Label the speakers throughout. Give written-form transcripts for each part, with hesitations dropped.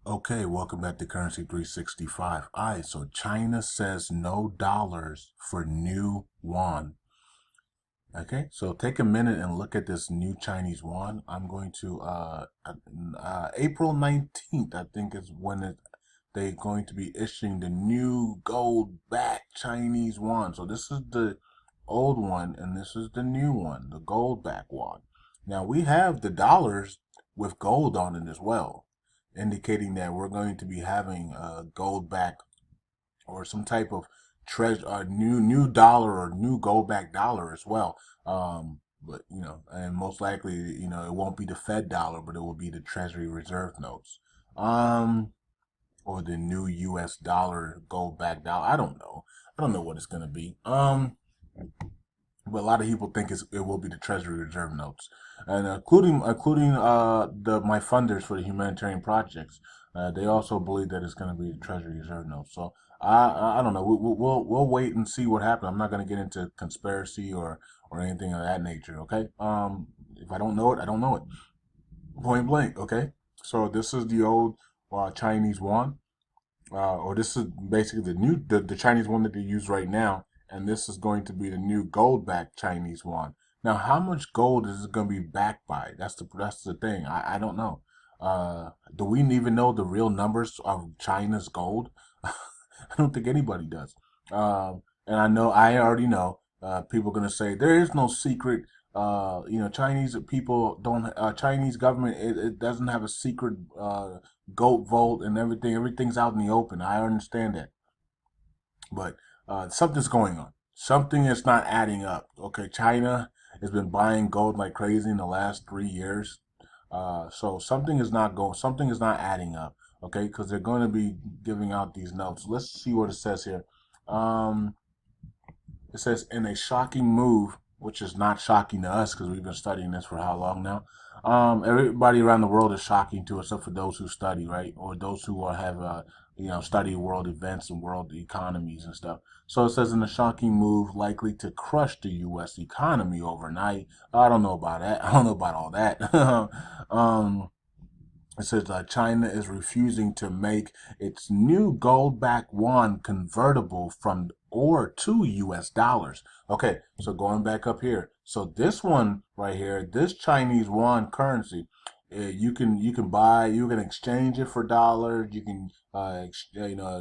Speaker 1: Okay, welcome back to Currency 365. All right, so China says no dollars for new yuan. Okay, so take a minute and look at this new Chinese yuan. I'm going to April 19th, I think is when they're going to be issuing the new gold backed Chinese yuan. So this is the old one and this is the new one, the gold back yuan. Now we have the dollars with gold on it as well, indicating that we're going to be having a gold back or some type of treasure, new dollar or new gold back dollar as well. But and most likely, it won't be the Fed dollar, but it will be the Treasury Reserve notes. Or the new U.S. dollar, gold back dollar. I don't know. I don't know what it's gonna be. But a lot of people think it will be the Treasury Reserve notes, and including the my funders for the humanitarian projects. They also believe that it's going to be the Treasury Reserve notes. So I don't know. We'll wait and see what happens. I'm not going to get into conspiracy or anything of that nature. Okay. If I don't know it, I don't know it. Point blank. Okay. So this is the old Chinese yuan, or this is basically the Chinese one that they use right now, and this is going to be the new gold backed Chinese yuan. Now, how much gold is it going to be backed by? That's the thing. I don't know. Do we even know the real numbers of China's gold? I don't think anybody does. And I already know. People are going to say there is no secret. Chinese people don't. Chinese government it doesn't have a secret goat vault and everything. Everything's out in the open. I understand that, but something's going on. Something is not adding up. Okay, China has been buying gold like crazy in the last 3 years. So something is not going. Something is not adding up. Okay, because they're going to be giving out these notes. Let's see what it says here. Um, it says in a shocking move, which is not shocking to us because we've been studying this for how long now. Everybody around the world is shocking to, except for those who study, right, or those who have study world events and world economies and stuff. So it says in a shocking move likely to crush the U.S. economy overnight. I don't know about that. I don't know about all that. It says China is refusing to make its new gold-backed yuan convertible from or to U.S. dollars. Okay, so going back up here. So this one right here, this Chinese yuan currency, you can exchange it for dollars. You can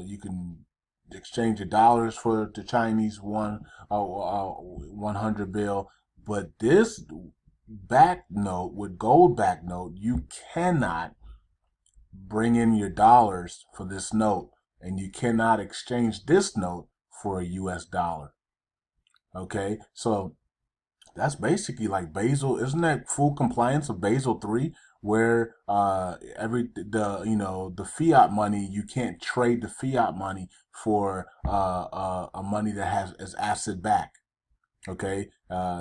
Speaker 1: you can exchange the dollars for the Chinese 100 bill. But this back note with gold back note, you cannot bring in your dollars for this note, and you cannot exchange this note for a US dollar. Okay, so that's basically like Basel. Isn't that full compliance of Basel 3, where the fiat money, you can't trade the fiat money for a money that has as asset back. Okay.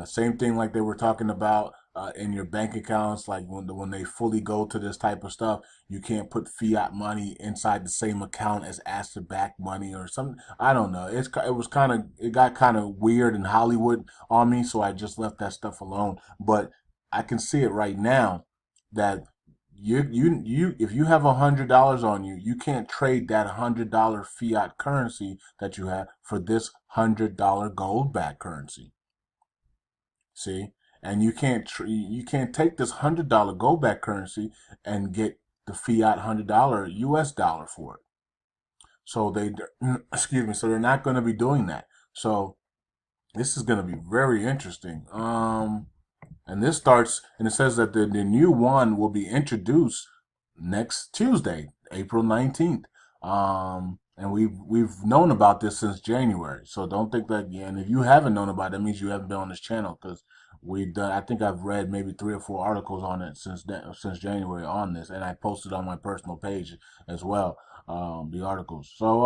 Speaker 1: Same thing like they were talking about in your bank accounts, like when they fully go to this type of stuff, you can't put fiat money inside the same account as asset backed money or something. I don't know. It got kind of weird in Hollywood on me, so I just left that stuff alone. But I can see it right now that if you have $100 on you, you can't trade that $100 fiat currency that you have for this $100 gold back currency. See, and you can't take this $100 gold back currency and get the fiat $100 US dollar for it. So excuse me. So they're not going to be doing that. So this is going to be very interesting. And this starts, and it says that the new one will be introduced next Tuesday, April 19th. And we've known about this since January. So don't think that, yeah, and if you haven't known about it, that means you haven't been on this channel because we've done, I think I've read maybe 3 or 4 articles on it since January on this, and I posted on my personal page as well, the articles. So,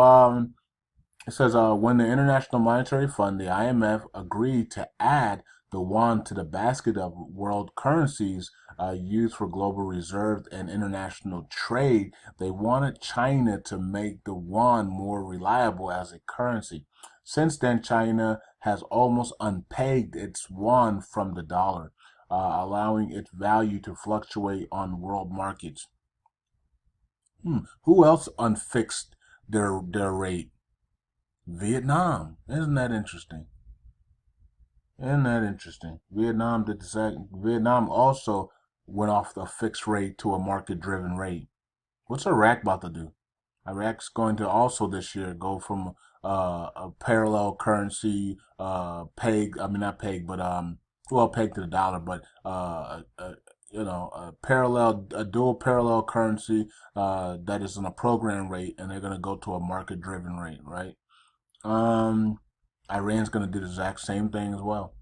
Speaker 1: it says when the International Monetary Fund, the IMF, agreed to add the yuan to the basket of world currencies used for global reserve and international trade, they wanted China to make the yuan more reliable as a currency. Since then, China has almost unpegged its yuan from the dollar, allowing its value to fluctuate on world markets. Who else unfixed their rate? Vietnam. Isn't that interesting? Isn't that interesting? Vietnam did the same. Vietnam also went off the fixed rate to a market-driven rate. What's Iraq about to do? Iraq's going to also this year go from a parallel currency, peg. I mean, not peg, but well, peg to the dollar, but a dual parallel currency that is on a program rate, and they're going to go to a market-driven rate, right? Um, Iran's going to do the exact same thing as well.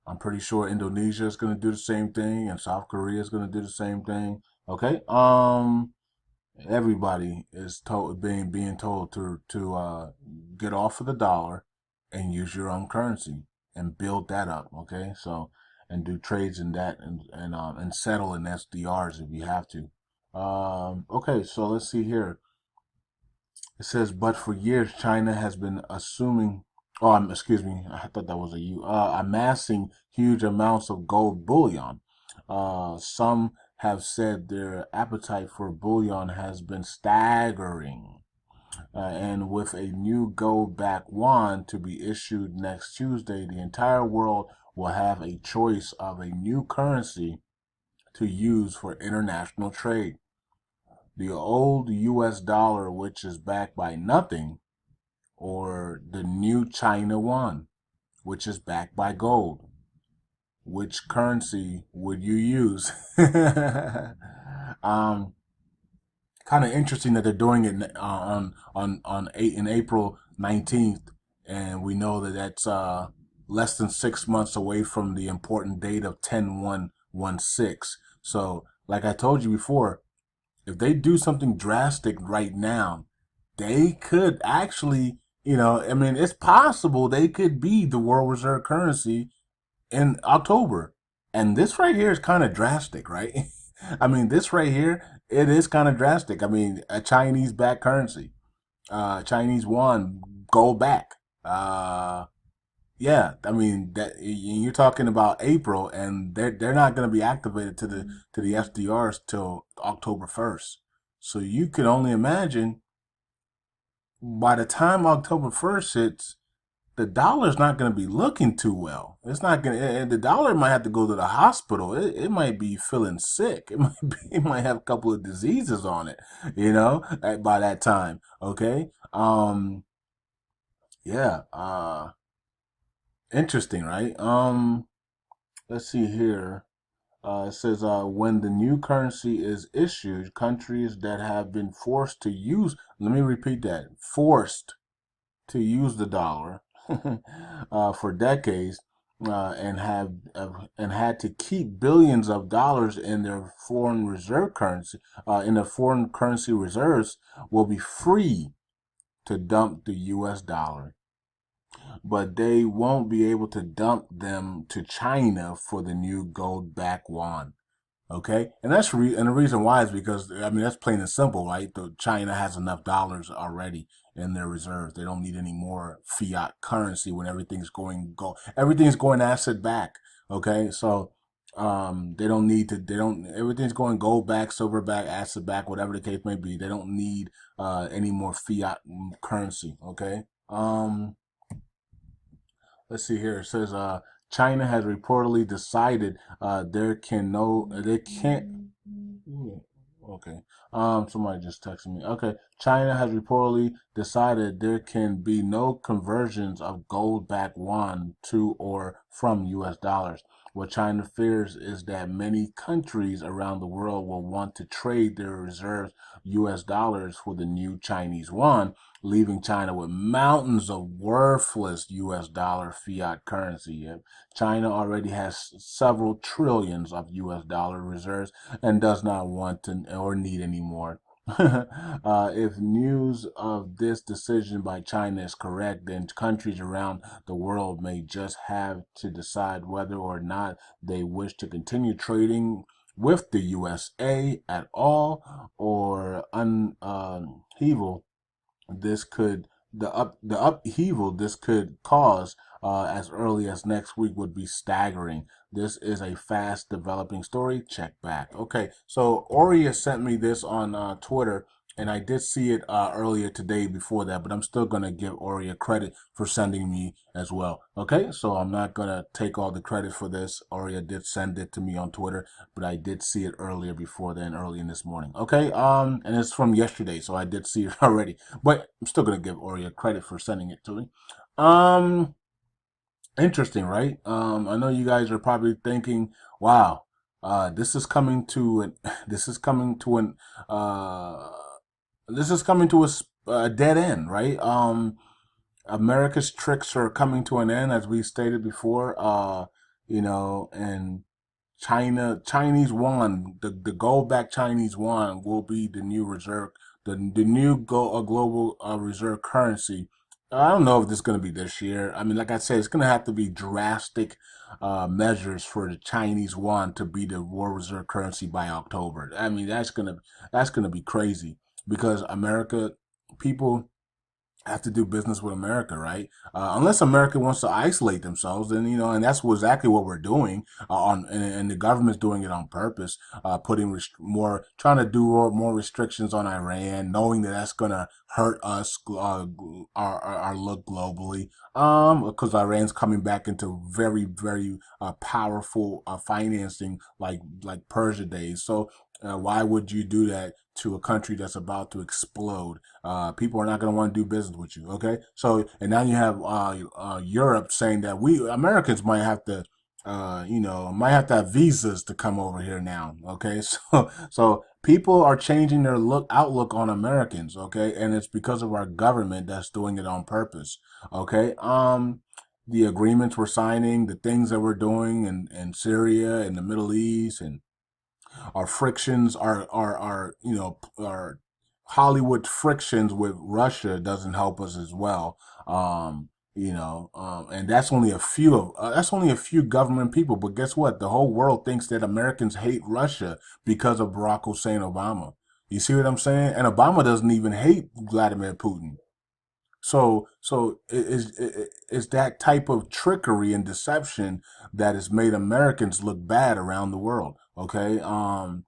Speaker 1: I'm pretty sure Indonesia is going to do the same thing, and South Korea is going to do the same thing. Okay. Everybody is told being told to get off of the dollar and use your own currency and build that up. Okay. So and do trades in that and settle in SDRs if you have to. Okay. So let's see here. It says, but for years, China has been assuming, excuse me, I thought that was a U, amassing huge amounts of gold bullion. Some have said their appetite for bullion has been staggering. And with a new gold-backed yuan to be issued next Tuesday, the entire world will have a choice of a new currency to use for international trade. The old US dollar, which is backed by nothing, or the new China yuan, which is backed by gold. Which currency would you use? Kind of interesting that they're doing it in April 19th, and we know that that's less than 6 months away from the important date of 10/1/16. So, like I told you before, if they do something drastic right now, they could actually, I mean, it's possible they could be the world reserve currency in October. And this right here is kind of drastic, right? I mean, this right here, it is kind of drastic. I mean, a Chinese backed currency, Chinese yuan, go back. Yeah, I mean that you're talking about April, and they're not going to be activated to the SDRs till October 1st. So you could only imagine by the time October 1st hits, the dollar's not going to be looking too well. It's not going to, and the dollar might have to go to the hospital. It might be feeling sick. It might have a couple of diseases on it, by that time. Okay. Yeah. Interesting, right? Let's see here. It says when the new currency is issued, countries that have been forced to use, let me repeat that, forced to use the dollar for decades and had to keep billions of dollars in their foreign reserve currency, in their foreign currency reserves, will be free to dump the U.S. dollar, but they won't be able to dump them to China for the new gold-backed yuan. Okay, and and the reason why is because I mean that's plain and simple, right? China has enough dollars already in their reserves. They don't need any more fiat currency when everything's going asset back. Okay, so they don't need to. They don't. Everything's going gold back, silver back, asset back, whatever the case may be. They don't need any more fiat currency. Okay. Let's see here. It says China has reportedly decided they can't. Okay. Somebody just texted me. Okay. China has reportedly decided there can be no conversions of gold-backed yuan to or from U.S. dollars. What China fears is that many countries around the world will want to trade their reserves U.S. dollars for the new Chinese yuan, leaving China with mountains of worthless U.S. dollar fiat currency. China already has several trillions of U.S. dollar reserves and does not want to or need any more. If news of this decision by China is correct, then countries around the world may just have to decide whether or not they wish to continue trading with the USA at all, or upheaval this could cause as early as next week would be staggering. This is a fast developing story. Check back. Okay, so Aurea sent me this on Twitter, and I did see it earlier today before that, but I'm still going to give Aurea credit for sending me as well. Okay, so I'm not going to take all the credit for this. Aurea did send it to me on Twitter, but I did see it earlier before then, early in this morning. Okay, and it's from yesterday, so I did see it already, but I'm still going to give Aurea credit for sending it to me. Interesting, right? I know you guys are probably thinking, wow, this is coming to an, this is coming to an, uh, this is coming to a dead end, right? America's tricks are coming to an end, as we stated before. And Chinese yuan, the gold back Chinese yuan will be the new reserve, the new global reserve currency. I don't know if this is going to be this year. I mean, like I said, it's going to have to be drastic measures for the Chinese yuan to be the world reserve currency by October. I mean, that's gonna be crazy because America people have to do business with America, right? Unless America wants to isolate themselves, then and that's exactly what we're doing. And the government's doing it on purpose, putting trying to do more restrictions on Iran, knowing that that's gonna hurt us, our look globally. Because Iran's coming back into very, very powerful financing, like Persia days. So why would you do that to a country that's about to explode? People are not going to want to do business with you. Okay, so and now you have Europe saying that we Americans might have to have visas to come over here now. Okay, so people are changing their outlook on Americans. Okay, and it's because of our government that's doing it on purpose. Okay, the agreements we're signing, the things that we're doing in Syria and the Middle East, and our frictions, our Hollywood frictions with Russia doesn't help us as well. And that's only a few government people. But guess what? The whole world thinks that Americans hate Russia because of Barack Hussein Obama. You see what I'm saying? And Obama doesn't even hate Vladimir Putin. So it's that type of trickery and deception that has made Americans look bad around the world. Okay. And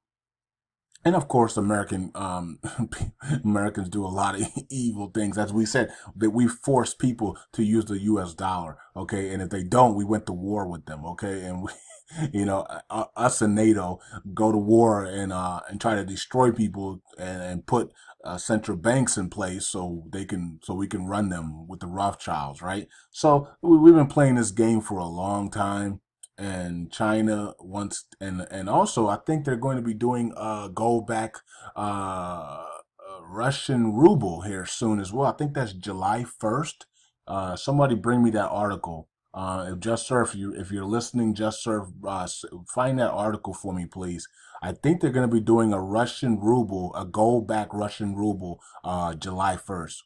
Speaker 1: of course, Americans do a lot of evil things. As we said, that we force people to use the U.S. dollar. Okay. And if they don't, we went to war with them. Okay. And we, us and NATO go to war and try to destroy people and put central banks in place so we can run them with the Rothschilds, right? So we've been playing this game for a long time, and China wants and also I think they're going to be doing gold back Russian ruble here soon as well. I think that's July 1st. Somebody bring me that article. If Just Surf, if you're listening, Just Surf, find that article for me, please. I think they're going to be doing a Russian ruble, a gold back Russian ruble, July 1st.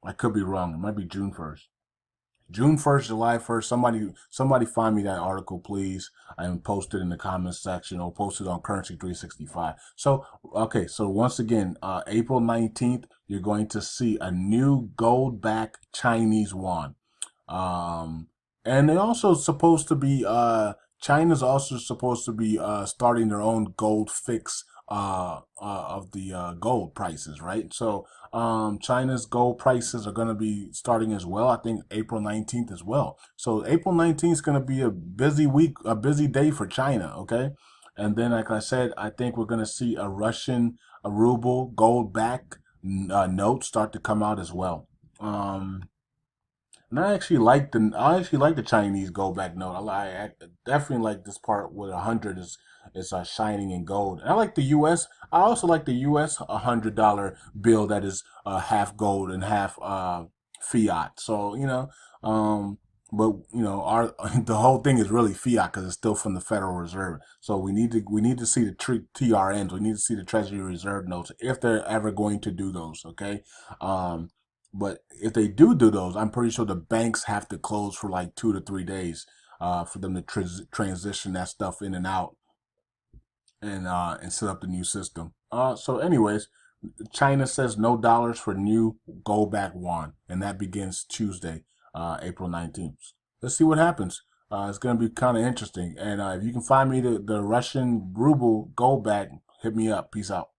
Speaker 1: I could be wrong. It might be June 1st. June 1st, July 1st. Somebody find me that article, please, and post it in the comments section or post it on Currency 365. So, okay. So once again, April 19th, you're going to see a new gold back Chinese yuan. And they also supposed to be China's also supposed to be starting their own gold fix of the gold prices, right? So China's gold prices are going to be starting as well. I think April 19th as well. So April 19th is going to be a busy week, a busy day for China. Okay. And then, like I said, I think we're going to see a ruble gold back note start to come out as well. And I actually like the Chinese gold back note. I definitely like this part where 100 is shining in gold. And I like the U.S. I also like the U.S. $100 bill that is half gold and half fiat. So but our the whole thing is really fiat because it's still from the Federal Reserve. So we need to see the TRNs. We need to see the Treasury Reserve notes if they're ever going to do those. Okay. But if they do those, I'm pretty sure the banks have to close for like 2 to 3 days for them to transition that stuff in and out and set up the new system. So anyways, China says no dollars for new gold back yuan, and that begins Tuesday. April 19th. Let's see what happens. It's going to be kind of interesting. And if you can find me the Russian ruble gold back, hit me up. Peace out.